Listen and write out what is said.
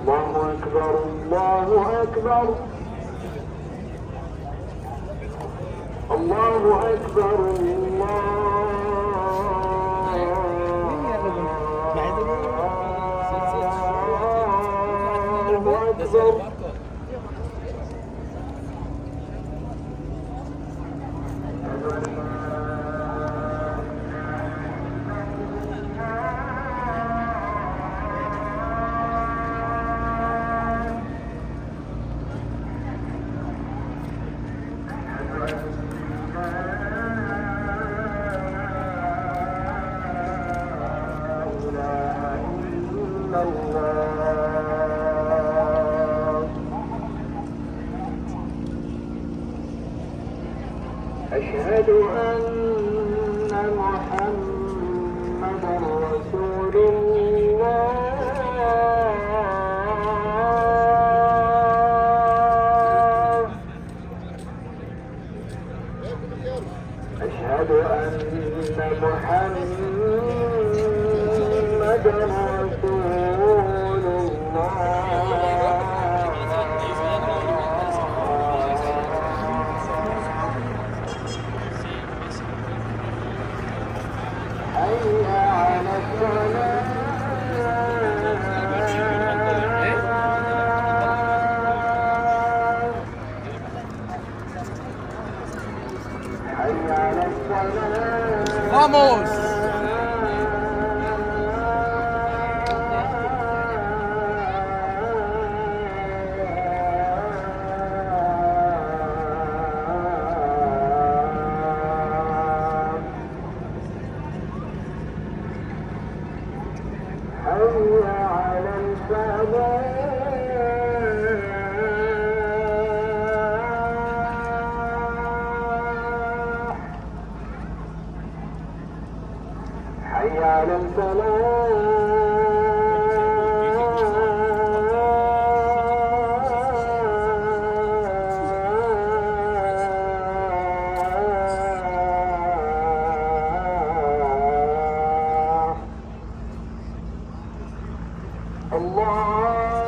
الله أكبر الله أكبر الله أكبر الله أكبر. أشهد أن محمدا رسول الله. أشهد أن محمدا رسول الله. حي على الصلاة. حي على الصلاة. Vamos! حي على الفلاح. حي على الفلاح. الله